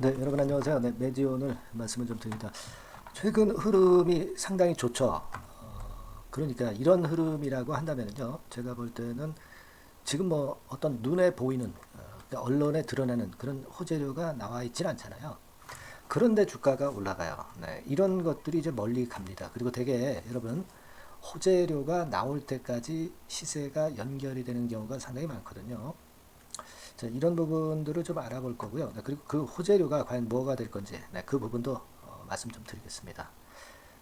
네, 여러분 안녕하세요. 네, 매지오늘 말씀을 좀 드립니다. 최근 흐름이 상당히 좋죠. 그러니까 이런 흐름이라고 한다면요, 제가 볼 때는 지금 뭐 어떤 눈에 보이는 그러니까 언론에 드러나는 그런 호재료가 나와 있진 않잖아요. 그런데 주가가 올라가요. 네, 이런 것들이 이제 멀리 갑니다. 그리고 되게 여러분 호재료가 나올 때까지 시세가 연결이 되는 경우가 상당히 많거든요. 자, 이런 부분들을 좀 알아볼 거고요. 네, 그리고 그 호재료가 과연 뭐가 될 건지, 네, 그 부분도 말씀 좀 드리겠습니다.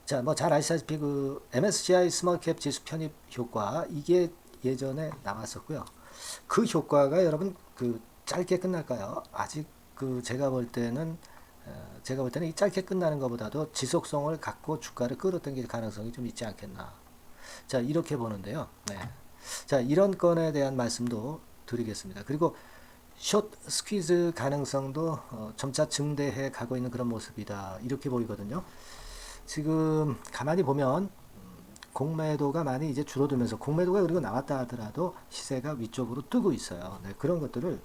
자, 뭐 잘 아시다시피 그 MSCI 스몰캡 지수 편입 효과 이게 예전에 나왔었고요. 그 효과가 여러분 그 짧게 끝날까요? 아직 그 제가 볼 때는 이 짧게 끝나는 것보다도 지속성을 갖고 주가를 끌어당길 가능성이 좀 있지 않겠나. 자, 이렇게 보는데요. 네. 자, 이런 건에 대한 말씀도 드리겠습니다. 그리고 숏 스퀴즈 가능성도 점차 증대해 가고 있는 그런 모습이다. 이렇게 보이거든요. 지금 가만히 보면 공매도가 많이 이제 줄어들면서 공매도가 그리고 나왔다 하더라도 시세가 위쪽으로 뜨고 있어요. 네, 그런 것들을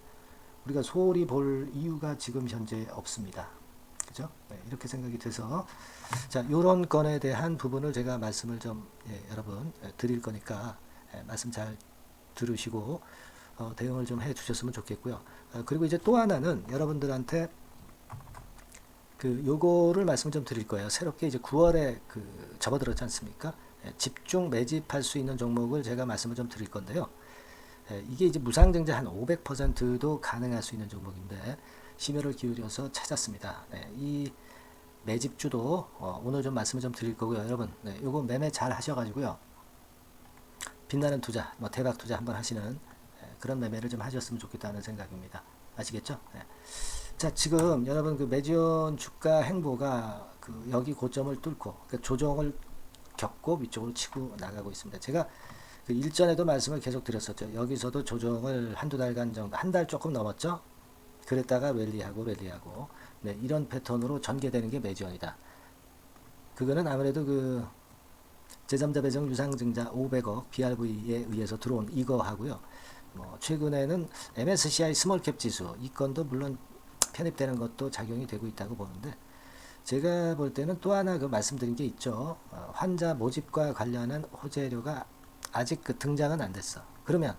우리가 소홀히 볼 이유가 지금 현재 없습니다. 그죠? 네, 이렇게 생각이 돼서 자, 요런 건에 대한 부분을 제가 말씀을 좀 여러분 드릴 거니까 말씀 잘 들으시고 대응을 좀 해 주셨으면 좋겠고요. 그리고 이제 또 하나는 여러분들한테 그 요거를 말씀을 좀 드릴 거예요. 새롭게 이제 9월에 그 접어들었지 않습니까? 집중 매집할 수 있는 종목을 제가 말씀을 좀 드릴 건데요. 이게 이제 무상증자 한 500%도 가능할 수 있는 종목인데 심혈을 기울여서 찾았습니다. 이 매집주도 오늘 좀 말씀을 좀 드릴 거고요. 여러분, 요거 매매 잘 하셔가지고요. 빛나는 투자, 뭐 대박 투자 한번 하시는 그런 매매를 좀 하셨으면 좋겠다는 생각입니다. 아시겠죠? 네. 자, 지금 여러분 그 매지온 주가 행보가 그 여기 고점을 뚫고 그러니까 조정을 겪고 위쪽으로 치고 나가고 있습니다. 제가 그 일전에도 말씀을 계속 드렸었죠. 여기서도 조정을 한두 달간 정도, 한 달 조금 넘었죠. 그랬다가 랠리하고, 네, 이런 패턴으로 전개되는 게 매지온이다. 그거는 아무래도 그 제3자 배정 유상증자 500억 BRV에 의해서 들어온 이거 하고요. 뭐 최근에는 MSCI 스몰캡 지수 이 건도 물론 편입되는 것도 작용이 되고 있다고 보는데 제가 볼 때는 또 하나 그 말씀드린 게 있죠. 환자 모집과 관련한 호재료가 아직 그 등장은 안 됐어. 그러면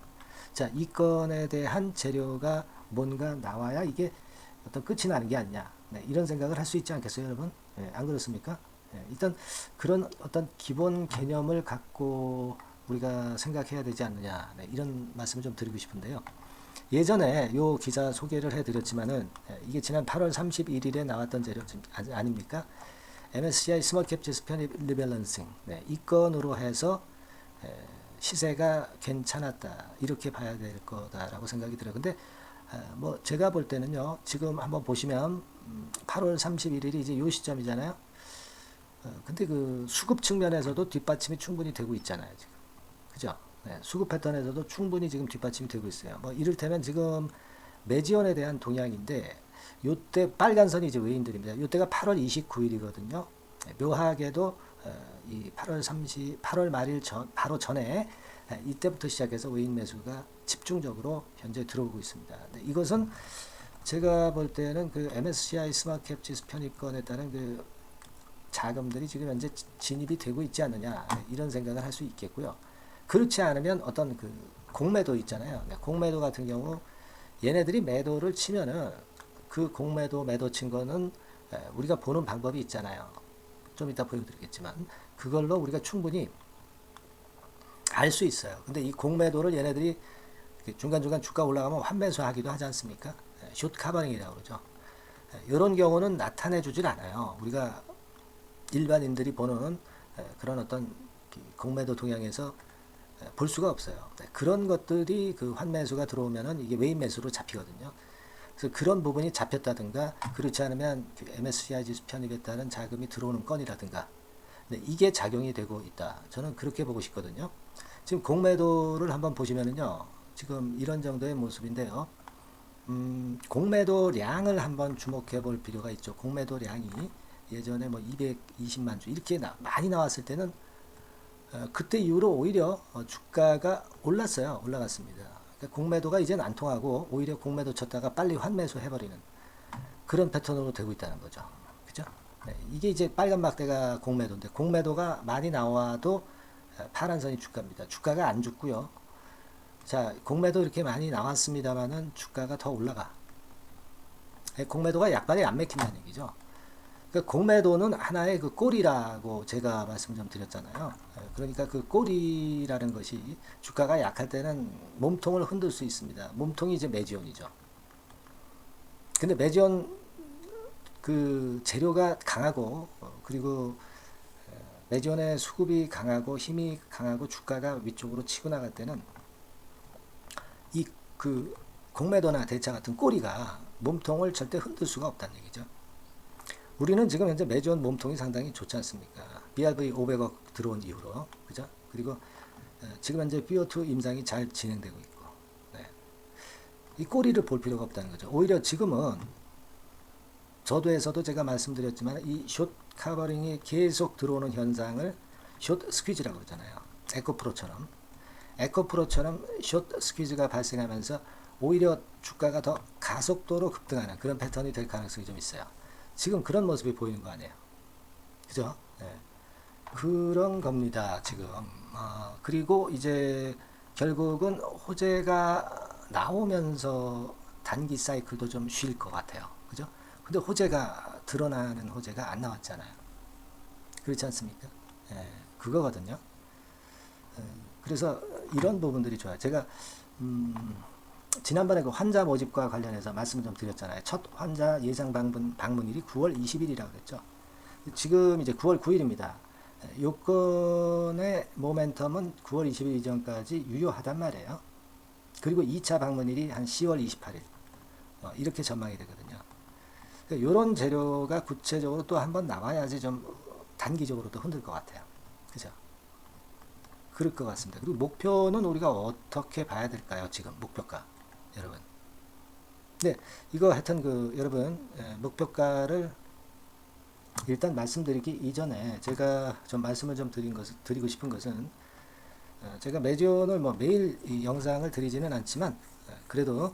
자, 이 건에 대한 재료가 뭔가 나와야 이게 어떤 끝이 나는 게 아니냐. 네, 이런 생각을 할 수 있지 않겠어요, 여러분? 네, 안 그렇습니까? 네, 일단 그런 어떤 기본 개념을 갖고 우리가 생각해야 되지 않느냐. 네, 이런 말씀을 좀 드리고 싶은데요. 예전에 요 기사 소개를 해드렸지만은 이게 지난 8월 31일에 나왔던 재료 아닙니까? MSCI 스몰캡 지수 편입 리밸런싱. 네, 이 건으로 해서 시세가 괜찮았다 이렇게 봐야 될 거다라고 생각이 들어요. 근데 뭐 제가 볼 때는요. 지금 한번 보시면 8월 31일이 이제 요 시점이잖아요. 근데 그 수급 측면에서도 뒷받침이 충분히 되고 있잖아요. 지금. 그죠? 네, 수급 패턴에서도 충분히 지금 뒷받침이 되고 있어요. 뭐 이를테면 지금 매지원에 대한 동향인데 요때 빨간 선이 이제 외인들입니다. 요때가 8월 29일이거든요. 묘하게도 이 8월 말일 전 바로 전에 이때부터 시작해서 외인 매수가 집중적으로 현재 들어오고 있습니다. 이것은 제가 볼 때는 그 MSCI 스몰캡 지수 편입권에 따른 그 자금들이 지금 현재 진입이 되고 있지 않느냐 이런 생각을 할 수 있겠고요. 그렇지 않으면 어떤 그 공매도 있잖아요. 공매도 같은 경우 얘네들이 매도를 치면은 그 공매도 매도 친 거는 우리가 보는 방법이 있잖아요. 좀 이따 보여드리겠지만 그걸로 우리가 충분히 알 수 있어요. 근데 이 공매도를 얘네들이 중간중간 주가 올라가면 환매수하기도 하지 않습니까? 숏 카버링이라고 그러죠. 이런 경우는 나타내 주질 않아요. 우리가 일반인들이 보는 그런 어떤 공매도 동향에서 볼 수가 없어요. 그런 것들이 그 환매수가 들어오면은 이게 외인 매수로 잡히거든요. 그래서 그런 부분이 잡혔다든가 그렇지 않으면 그 MSCI 지수 편입에 따른 자금이 들어오는 건이라든가 이게 작용이 되고 있다. 저는 그렇게 보고 싶거든요. 지금 공매도를 한번 보시면은요. 지금 이런 정도의 모습인데요. 공매도량을 한번 주목해 볼 필요가 있죠. 공매도량이 예전에 뭐 220만 주 이렇게 많이 나왔을 때는 그때 이후로 오히려 주가가 올랐어요. 올라갔습니다. 그러니까 공매도가 이제는 안 통하고 오히려 공매도 쳤다가 빨리 환매수 해버리는 그런 패턴으로 되고 있다는 거죠. 그죠? 네, 이게 이제 빨간 막대가 공매도인데 공매도가 많이 나와도 파란 선이 주가입니다. 주가가 안 죽고요. 자, 공매도 이렇게 많이 나왔습니다만은 주가가 더 올라가. 공매도가 약발이 안 맥힌다는 얘기죠. 그러니까 공매도는 하나의 그 꼬리라고 제가 말씀 좀 드렸잖아요. 그러니까 그 꼬리라는 것이 주가가 약할 때는 몸통을 흔들 수 있습니다. 몸통이 이제 매지온이죠. 근데 매지온 그 재료가 강하고 그리고 매지온의 수급이 강하고 힘이 강하고 주가가 위쪽으로 치고 나갈 때는 이 그 공매도나 대차 같은 꼬리가 몸통을 절대 흔들 수가 없다는 얘기죠. 우리는 지금 현재 매지온 몸통이 상당히 좋지 않습니까? BRV 500억 들어온 이후로 그죠? 그리고 지금 현재 BO2 임상이 잘 진행되고 있고 네. 이 꼬리를 볼 필요가 없다는 거죠. 오히려 지금은 저도에서도 제가 말씀드렸지만 이 숏 카버링이 계속 들어오는 현상을 숏 스퀴즈라고 그러잖아요. 에코프로처럼 숏 스퀴즈가 발생하면서 오히려 주가가 더 가속도로 급등하는 그런 패턴이 될 가능성이 좀 있어요. 지금 그런 모습이 보이는 거 아니에요. 그죠? 네. 그런 겁니다. 지금. 그리고 이제 결국은 호재가 나오면서 단기 사이클도 좀 쉴 것 같아요. 그죠? 근데 호재가 드러나는 호재가 안 나왔잖아요. 그렇지 않습니까? 예, 그거거든요. 그래서 이런 부분들이 좋아요. 제가 지난번에 그 환자 모집과 관련해서 말씀을 좀 드렸잖아요. 첫 환자 예상 방문일이 9월 20일이라고 그랬죠. 지금 이제 9월 9일입니다. 요건의 모멘텀은 9월 20일 이전까지 유효하단 말이에요. 그리고 2차 방문일이 한 10월 28일. 이렇게 전망이 되거든요. 이런 재료가 구체적으로 또 한번 나와야지 좀 단기적으로 또 흔들 것 같아요. 그죠? 그럴 것 같습니다. 그리고 목표는 우리가 어떻게 봐야 될까요? 지금 목표가 여러분. 네, 이거 하여튼 그 여러분 목표가를 일단 말씀드리기 이전에 제가 좀 말씀을 좀 드리고 싶은 것은 제가 매주오늘 뭐 매일 이 영상을 드리지는 않지만 그래도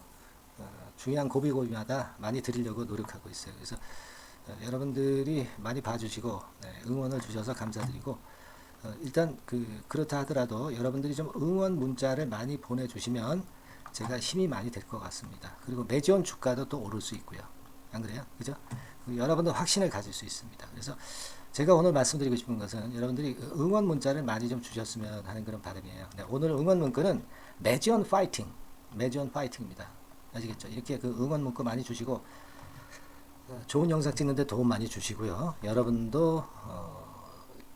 중요한 고비고비마다 많이 드리려고 노력하고 있어요. 그래서 여러분들이 많이 봐주시고 응원을 주셔서 감사드리고 일단 그렇다 하더라도 여러분들이 좀 응원 문자를 많이 보내주시면 제가 힘이 많이 될 것 같습니다. 그리고 매지온 주가도 또 오를 수 있고요. 안 그래요? 그죠? 여러분도 확신을 가질 수 있습니다. 그래서 제가 오늘 말씀드리고 싶은 것은 여러분들이 응원 문자를 많이 좀 주셨으면 하는 그런 바람이에요. 네, 오늘 응원 문구는 매지온 파이팅입니다. 아시겠죠? 이렇게 그 응원 문구 많이 주시고 좋은 영상 찍는데 도움 많이 주시고요. 여러분도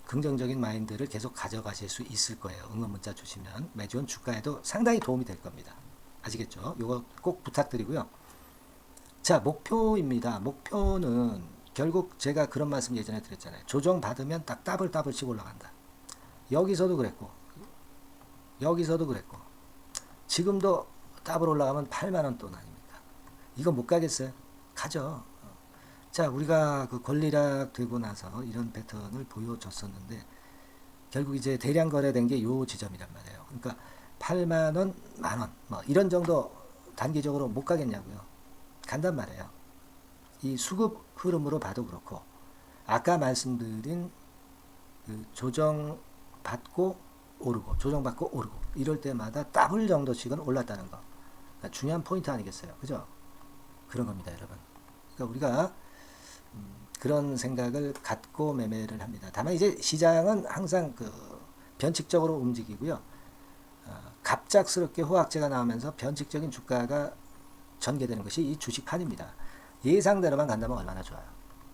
긍정적인 마인드를 계속 가져가실 수 있을 거예요. 응원 문자 주시면 매주원 주가에도 상당히 도움이 될 겁니다. 아시겠죠? 이거 꼭 부탁드리고요. 자, 목표입니다. 목표는 결국 제가 그런 말씀 예전에 드렸잖아요. 조정 받으면 딱 더블씩 올라간다. 여기서도 그랬고 지금도 더블 올라가면 8만원 돈 아닙니까? 이거 못 가겠어요? 가죠. 자, 우리가 그 권리락 되고 나서 이런 패턴을 보여줬었는데 결국 이제 대량 거래된 게 요 지점이란 말이에요. 그러니까 8만원, 만원 뭐 이런 정도 단기적으로 못 가겠냐고요. 간단 말이에요. 이 수급 흐름으로 봐도 그렇고 아까 말씀드린 그 조정받고 오르고 이럴 때마다 더블 정도씩은 올랐다는 거. 그러니까 중요한 포인트 아니겠어요. 그죠? 그런 겁니다, 여러분. 그러니까 우리가 그런 생각을 갖고 매매를 합니다. 다만 이제 시장은 항상 그 변칙적으로 움직이고요. 갑작스럽게 호황제가 나오면서 변칙적인 주가가 전개되는 것이 이 주식판입니다. 예상대로만 간다면 얼마나 좋아요.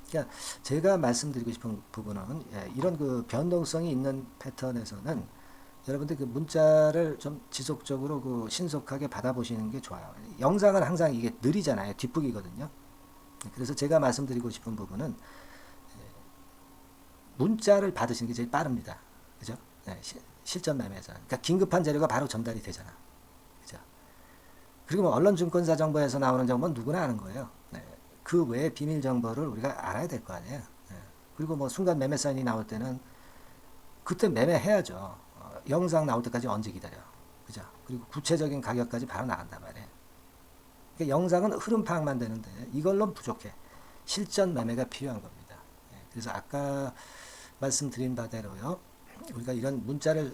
그러니까 제가 말씀드리고 싶은 부분은 이런 그 변동성이 있는 패턴에서는 여러분들 그 문자를 좀 지속적으로 그 신속하게 받아보시는 게 좋아요. 영상은 항상 이게 느리잖아요. 뒷북이거든요. 그래서 제가 말씀드리고 싶은 부분은 문자를 받으시는 게 제일 빠릅니다. 그죠? 실전 매매에서. 그러니까 긴급한 재료가 바로 전달이 되잖아. 그죠? 그리고 뭐 언론증권사 정보에서 나오는 정보는 누구나 아는 거예요. 그 외에 비밀 정보를 우리가 알아야 될 거 아니에요. 그리고 뭐 순간 매매 사인이 나올 때는 그때 매매해야죠. 영상 나올 때까지 언제 기다려. 그죠? 그리고 구체적인 가격까지 바로 나간단 말이에요. 그러니까 영상은 흐름 파악만 되는데 이걸로 부족해. 실전 매매가 필요한 겁니다. 그래서 아까 말씀드린 바대로요. 우리가 이런 문자를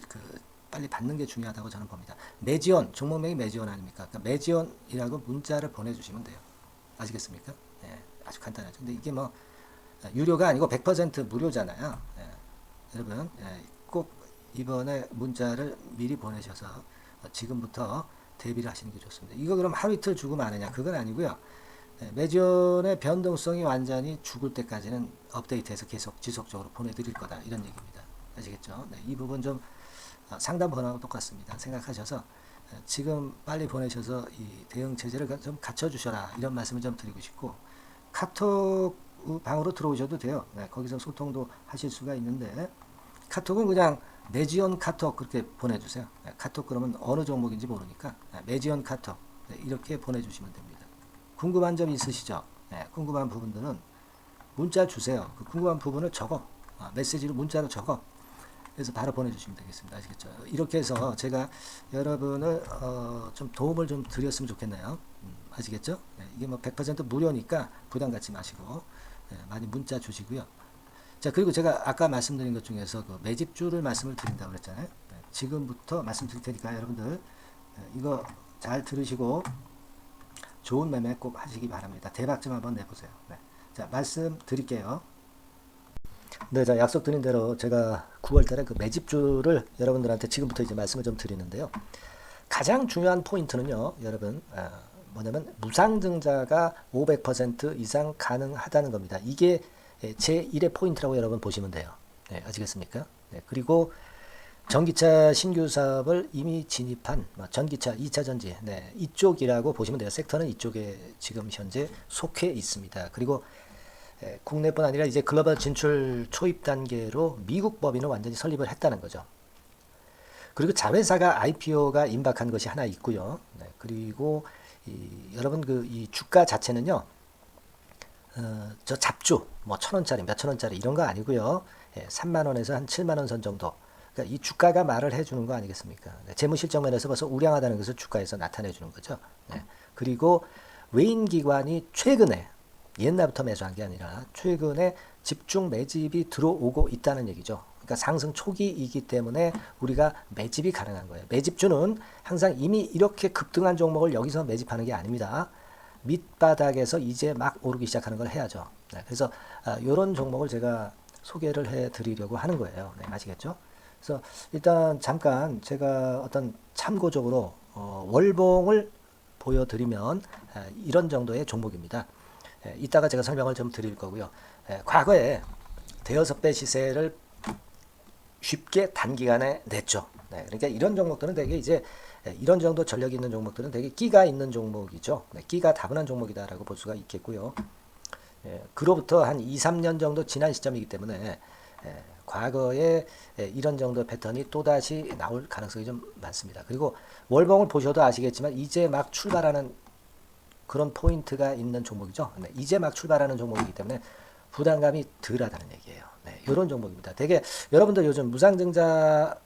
빨리 받는 게 중요하다고 저는 봅니다. 매지원, 종목명이 매지원 아닙니까? 그러니까 매지원이라고 문자를 보내주시면 돼요. 아시겠습니까? 아주 간단하죠. 근데 이게 뭐 유료가 아니고 100% 무료잖아요. 여러분 꼭 이번에 문자를 미리 보내셔서 지금부터 대비를 하시는 게 좋습니다. 이거 그럼 하루 이틀 주고 마느냐? 그건 아니고요. 매지원의 변동성이 완전히 죽을 때까지는 업데이트해서 계속 지속적으로 보내드릴 거다. 이런 얘기입니다. 아시겠죠? 이 부분 좀 상담 번호하고 똑같습니다. 생각하셔서 지금 빨리 보내셔서 이 대응 체제를 좀 갖춰주셔라. 이런 말씀을 좀 드리고 싶고, 카톡 방으로 들어오셔도 돼요. 거기서 소통도 하실 수가 있는데, 카톡은 그냥 매지원 카톡 그렇게 보내주세요. 카톡 그러면 어느 종목인지 모르니까 매지원 카톡 이렇게 보내주시면 됩니다. 궁금한 점 있으시죠? 궁금한 부분들은 문자 주세요. 그 궁금한 부분을 적어. 메시지로 문자로 적어. 그래서 바로 보내주시면 되겠습니다. 아시겠죠? 이렇게 해서 제가 여러분을 좀 도움을 좀 드렸으면 좋겠네요. 아시겠죠? 이게 뭐 100% 무료니까 부담 갖지 마시고 많이 문자 주시고요. 자, 그리고 제가 아까 말씀드린 것 중에서 그 매집주를 말씀을 드린다고 그랬잖아요. 지금부터 말씀드릴 테니까 여러분들 이거 잘 들으시고 좋은 매매 꼭 하시기 바랍니다. 대박 좀 한번 내보세요. 자, 말씀 드릴게요. 네, 자, 약속드린 대로 제가 9월달에 그 매집주를 여러분들한테 지금부터 이제 말씀을 좀 드리는데요. 가장 중요한 포인트는요, 여러분, 뭐냐면 무상증자가 500% 이상 가능하다는 겁니다. 이게 제1의 포인트라고 여러분 보시면 돼요. 아시겠습니까? 그리고 전기차 신규 사업을 이미 진입한 전기차 2차 전지 이쪽이라고 보시면 돼요. 섹터는 이쪽에 지금 현재 속해 있습니다. 그리고 국내뿐 아니라 이제 글로벌 진출 초입 단계로 미국 법인을 완전히 설립을 했다는 거죠. 그리고 자회사가 IPO가 임박한 것이 하나 있고요. 그리고 여러분 이 주가 자체는요. 저 잡주 뭐 1,000원짜리 몇천 원짜리 이런 거 아니고요. 3만 원에서 한 7만 원 선 정도. 그러니까 이 주가가 말을 해주는 거 아니겠습니까? 재무실적 면에서 벌써 우량하다는 것을 주가에서 나타내 주는 거죠. 그리고 외인 기관이 최근에 옛날부터 매수한 게 아니라 최근에 집중 매집이 들어오고 있다는 얘기죠. 그러니까 상승 초기이기 때문에 우리가 매집이 가능한 거예요. 매집주는 항상 이미 이렇게 급등한 종목을 여기서 매집하는 게 아닙니다. 밑바닥에서 이제 막 오르기 시작하는 걸 해야죠. 그래서 이런 종목을 제가 소개를 해드리려고 하는 거예요. 아시겠죠? 그래서 일단 잠깐 제가 어떤 참고적으로 월봉을 보여드리면 이런 정도의 종목입니다. 이따가 제가 설명을 좀 드릴 거고요. 과거에 대여섯 배 시세를 쉽게 단기간에 냈죠. 그러니까 이런 종목들은 되게 이제 이런 정도 전력이 있는 종목들은 되게 끼가 있는 종목이죠. 끼가 다분한 종목이다라고 볼 수가 있겠고요. 그로부터 한 2, 3년 정도 지난 시점이기 때문에 과거에 이런 정도 패턴이 또다시 나올 가능성이 좀 많습니다. 그리고 월봉을 보셔도 아시겠지만 이제 막 출발하는 그런 포인트가 있는 종목이죠. 이제 막 출발하는 종목이기 때문에 부담감이 덜하다는 얘기예요. 이런 종목입니다. 되게 여러분들 요즘 무상증자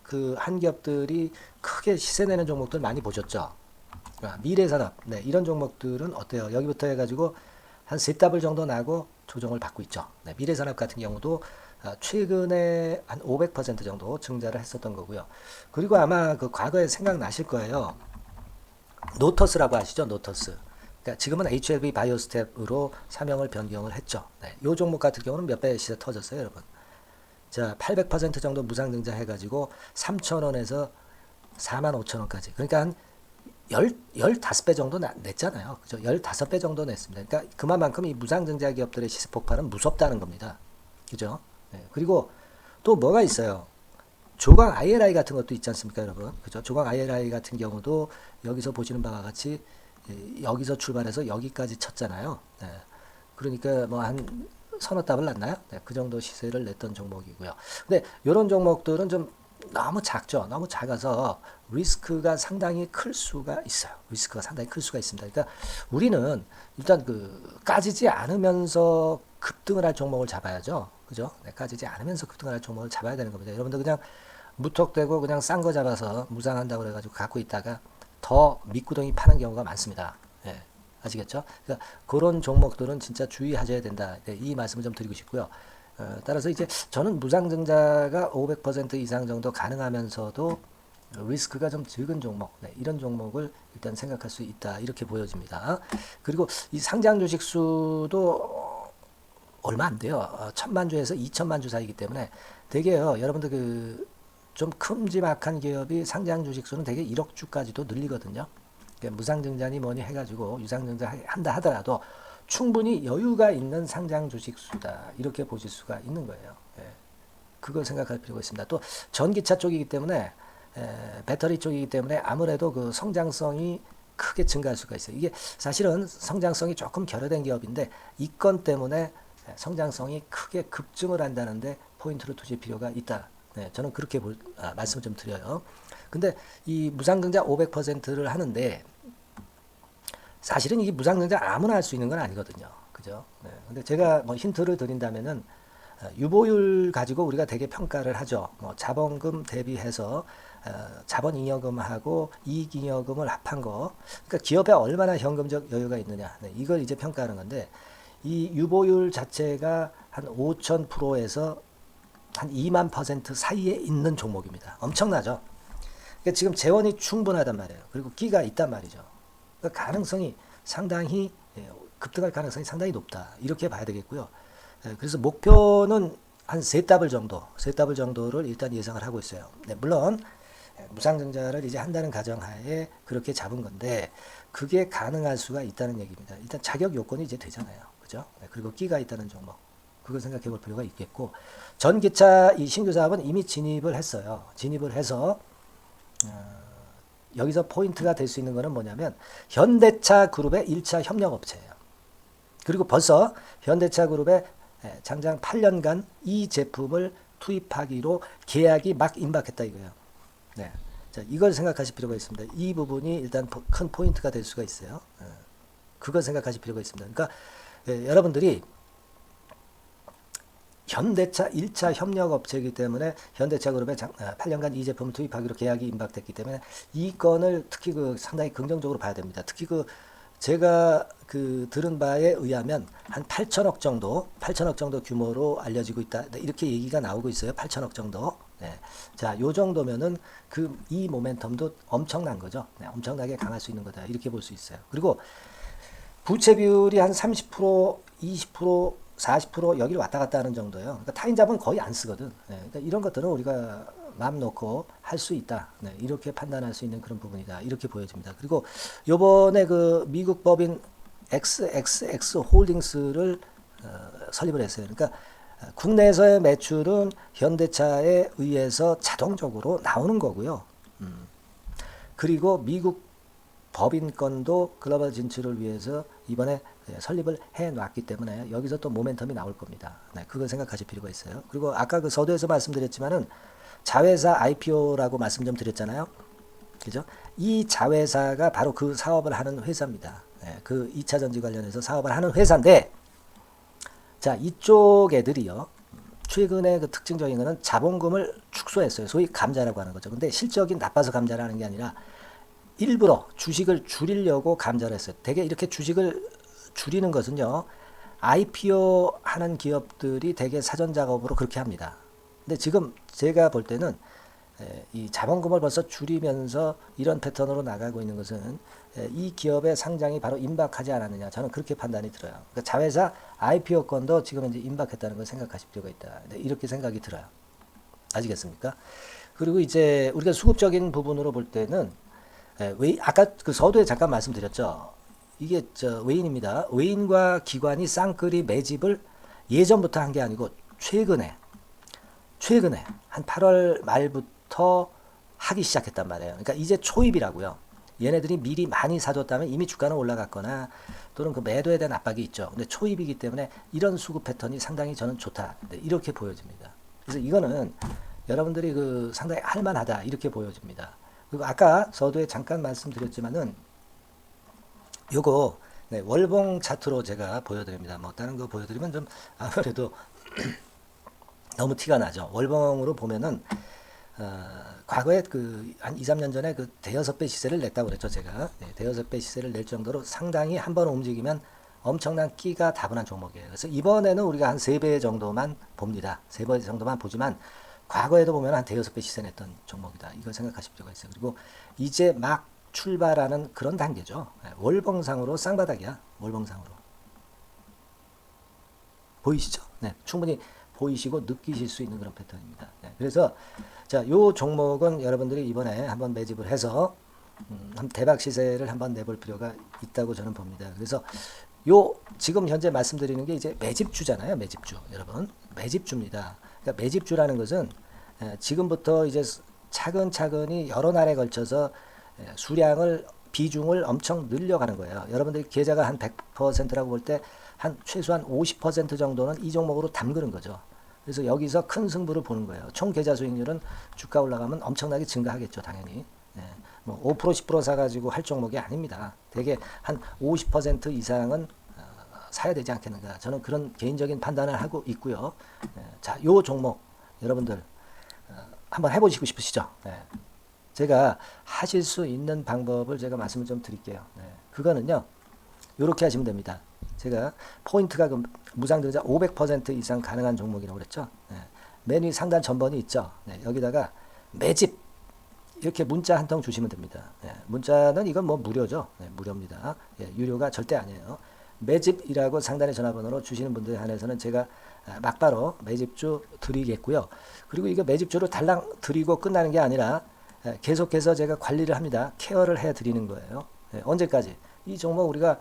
그 한기업들이 크게 시세 내는 종목들 많이 보셨죠? 미래산업 이런 종목들은 어때요? 여기부터 해가지고 한 3더블 정도 나고 조정을 받고 있죠. 미래산업 같은 경우도 최근에 한 500% 정도 증자를 했었던 거고요. 그리고 아마 그 과거에 생각나실 거예요. 노터스라고 아시죠? 노터스. 그러니까 지금은 HLB 바이오스텝으로 사명을 변경을 했죠. 이 종목 같은 경우는 몇 배 시세 터졌어요, 여러분. 자, 800% 정도 무상증자 해가지고 3,000원에서 45,000원까지. 그러니까 한 15배 정도 냈잖아요. 그죠? 15배 정도 냈습니다. 그러니까 그만큼 이 무상증자 기업들의 시세 폭발은 무섭다는 겁니다. 그죠? 그리고 또 뭐가 있어요? 조강 ILI 같은 것도 있지 않습니까, 여러분? 그죠? 조강 ILI 같은 경우도 여기서 보시는 바와 같이 여기서 출발해서 여기까지 쳤잖아요. 그러니까 뭐 한 서너 답을 났나요? 그 정도 시세를 냈던 종목이고요. 근데 이런 종목들은 좀 너무 작죠. 너무 작아서 리스크가 상당히 클 수가 있어요. 리스크가 상당히 클 수가 있습니다. 그러니까 우리는 일단 까지지 않으면서 급등을 할 종목을 잡아야죠. 그죠? 까지지 않으면서 급등을 할 종목을 잡아야 되는 겁니다. 여러분들 그냥 무턱대고 그냥 싼 거 잡아서 무상한다고 그래가지고 갖고 있다가 더 밑구덩이 파는 경우가 많습니다. 아시겠죠? 그러니까 그런 종목들은 진짜 주의하셔야 된다. 네, 이 말씀을 좀 드리고 싶고요. 따라서 이제 저는 무상증자가 500% 이상 정도 가능하면서도 리스크가 좀 적은 종목, 네, 이런 종목을 일단 생각할 수 있다. 이렇게 보여집니다. 그리고 이 상장 주식 수도 얼마 안 돼요. 1000만 주에서 2000만 주 사이기 때문에 되게요. 여러분들 그 좀 큼지막한 기업이 상장 주식 수는 되게 1억 주까지도 늘리거든요. 그러니까 무상증자니 뭐니 해가지고 유상증자 한다 하더라도 충분히 여유가 있는 상장 주식 수다. 이렇게 보실 수가 있는 거예요. 예. 그걸 생각할 필요가 있습니다. 또 전기차 쪽이기 때문에 배터리 쪽이기 때문에 아무래도 그 성장성이 크게 증가할 수가 있어요. 이게 사실은 성장성이 조금 결여된 기업인데 이 건 때문에 성장성이 크게 급증을 한다는데 포인트를 두실 필요가 있다. 네, 저는 그렇게 말씀을 좀 드려요. 근데 이 무상증자 500%를 하는데 사실은 이게 무상증자 아무나 할 수 있는 건 아니거든요. 그죠? 네. 근데 제가 뭐 힌트를 드린다면은 유보율 가지고 우리가 되게 평가를 하죠. 뭐 자본금 대비해서 자본잉여금하고 이익잉여금을 합한 거. 그러니까 기업에 얼마나 현금적 여유가 있느냐. 네, 이걸 이제 평가하는 건데 이 유보율 자체가 한 5,000%에서 한 2만% 사이에 있는 종목입니다. 엄청나죠? 그러니까 지금 재원이 충분하단 말이에요. 그리고 끼가 있단 말이죠. 그러니까 가능성이 상당히 급등할 가능성이 상당히 높다. 이렇게 봐야 되겠고요. 그래서 목표는 한 세 더블 정도를 일단 예상을 하고 있어요. 네, 물론 무상증자를 이제 한다는 가정하에 그렇게 잡은 건데 그게 가능할 수가 있다는 얘기입니다. 일단 자격 요건이 이제 되잖아요. 그죠? 네, 그리고 끼가 있다는 종목. 그걸 생각해 볼 필요가 있겠고 전기차 이 신규 사업은 이미 진입을 했어요. 진입을 해서 여기서 포인트가 될 수 있는 거는 뭐냐면 현대차 그룹의 1차 협력업체예요. 그리고 벌써 현대차 그룹의 장장 8년간 이 제품을 투입하기로 계약이 막 임박했다 이거예요. 네. 자, 이걸 생각하실 필요가 있습니다. 이 부분이 일단 큰 포인트가 될 수가 있어요. 그걸 생각하실 필요가 있습니다. 그러니까 여러분들이 현대차 1차 협력업체이기 때문에 현대차 그룹에 8년간 이 제품을 투입하기로 계약이 임박됐기 때문에 이 건을 특히 그 상당히 긍정적으로 봐야 됩니다. 특히 그 제가 그 들은 바에 의하면 한 8천억 정도 규모로 알려지고 있다. 이렇게 얘기가 나오고 있어요. 8천억 정도. 네. 자, 요 정도면은 그 이 모멘텀도 엄청난 거죠. 네, 엄청나게 강할 수 있는 거다. 이렇게 볼 수 있어요. 그리고 부채 비율이 한 30%, 20%, 40% 여기를 왔다 갔다 하는 정도예요. 그러니까 타인자본 거의 안 쓰거든. 네, 그러니까 이런 것들은 우리가 마음 놓고 할 수 있다. 네, 이렇게 판단할 수 있는 그런 부분이다. 이렇게 보여집니다. 그리고 요번에 그 미국 법인 XXX 홀딩스를 설립을 했어요. 그러니까 국내에서의 매출은 현대차에 의해서 자동적으로 나오는 거고요. 그리고 미국 법인권도 글로벌 진출을 위해서 이번에 설립을 해놨기 때문에 여기서 또 모멘텀이 나올 겁니다. 네, 그걸 생각하실 필요가 있어요. 그리고 아까 그 서두에서 말씀드렸지만은 자회사 IPO라고 말씀 좀 드렸잖아요. 그죠? 이 자회사가 바로 그 사업을 하는 회사입니다. 네, 그 2차 전지 관련해서 사업을 하는 회사인데, 자, 이쪽 애들이요. 최근에 그 특징적인 거는 자본금을 축소했어요. 소위 감자라고 하는 거죠. 근데 실적이 나빠서 감자를 하는 게 아니라 일부러 주식을 줄이려고 감자를 했어요. 되게 이렇게 주식을 줄이는 것은요. IPO 하는 기업들이 되게 사전 작업으로 그렇게 합니다. 근데 지금 제가 볼 때는 이 자본금을 벌써 줄이면서 이런 패턴으로 나가고 있는 것은 이 기업의 상장이 바로 임박하지 않았느냐. 저는 그렇게 판단이 들어요. 그러니까 자회사 IPO 건도 지금 이제 임박했다는 걸 생각하실 필요가 있다. 이렇게 생각이 들어요. 아시겠습니까? 그리고 이제 우리가 수급적인 부분으로 볼 때는 아까 그 서두에 잠깐 말씀드렸죠. 이게 외인입니다. 외인과 기관이 쌍끌이 매집을 예전부터 한 게 아니고 최근에 한 8월 말부터 하기 시작했단 말이에요. 그러니까 이제 초입이라고요. 얘네들이 미리 많이 사줬다면 이미 주가는 올라갔거나 또는 그 매도에 대한 압박이 있죠. 근데 초입이기 때문에 이런 수급 패턴이 상당히 저는 좋다. 이렇게 보여집니다. 그래서 이거는 여러분들이 그 상당히 할만하다. 이렇게 보여집니다. 그리고 아까 서두에 잠깐 말씀드렸지만은 요거 월봉 차트로 제가 보여드립니다. 뭐 다른 거 보여드리면 좀 아무래도 너무 티가 나죠. 월봉으로 보면은 과거에 한 2, 3년 전에 대여섯 배 시세를 냈다고 그랬죠, 제가. 대여섯 배 시세를 낼 정도로 상당히 한번 움직이면 엄청난 끼가 다분한 종목이에요. 그래서 이번에는 우리가 한 3배 정도만 봅니다. 3배 정도만 보지만 과거에도 보면 한 대여섯 배 시세 냈던 종목이다. 이걸 생각하실 필요가 있어요. 그리고 이제 막 출발하는 그런 단계죠. 월봉상으로 쌍바닥이야. 월봉상으로. 보이시죠? 네, 충분히 보이시고 느끼실 수 있는 그런 패턴입니다. 네, 그래서 자, 요 종목은 여러분들이 이번에 한번 매집을 해서 대박 시세를 한번 내볼 필요가 있다고 저는 봅니다. 그래서 요 지금 현재 말씀드리는 게 이제 매집주잖아요. 매집주. 여러분, 매집주입니다. 그러니까 매집주라는 것은 지금부터 이제 차근차근히 여러 날에 걸쳐서 수량을 비중을 엄청 늘려가는 거예요. 여러분들이 계좌가 한 100%라고 볼 때 한 최소한 50% 정도는 이 종목으로 담그는 거죠. 그래서 여기서 큰 승부를 보는 거예요. 총 계좌 수익률은 주가 올라가면 엄청나게 증가하겠죠, 당연히. 뭐 5% 10% 사가지고 할 종목이 아닙니다. 되게 한 50% 이상은 사야 되지 않겠는가. 저는 그런 개인적인 판단을 하고 있고요. 자, 요 종목 여러분들 한번 해보시고 싶으시죠? 제가 하실 수 있는 방법을 제가 말씀을 좀 드릴게요. 그거는요, 이렇게 하시면 됩니다. 제가 포인트가 무상등자 500% 이상 가능한 종목이라고 그랬죠. 맨 위 상단 전번이 있죠. 여기다가 매집 이렇게 문자 한 통 주시면 됩니다. 문자는 이건 뭐 무료죠. 무료입니다. 유료가 절대 아니에요. 매집이라고 상단에 전화번호로 주시는 분들에 한해서는 제가 막바로 매집주 드리겠고요. 그리고 이거 매집주를 달랑 드리고 끝나는 게 아니라 계속해서 제가 관리를 합니다. 케어를 해 드리는 거예요. 언제까지? 이 종목 우리가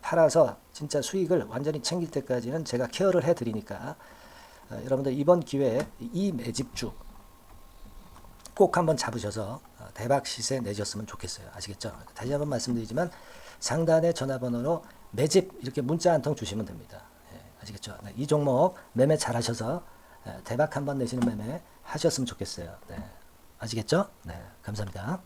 팔아서 진짜 수익을 완전히 챙길 때까지는 제가 케어를 해 드리니까 여러분들 이번 기회에 이 매집주 꼭 한번 잡으셔서 대박 시세 내셨으면 좋겠어요. 아시겠죠? 다시 한번 말씀드리지만 상단의 전화번호로 매집 이렇게 문자 한 통 주시면 됩니다. 아시겠죠? 이 종목 매매 잘 하셔서 대박 한번 내시는 매매 하셨으면 좋겠어요. 아시겠죠? 감사합니다.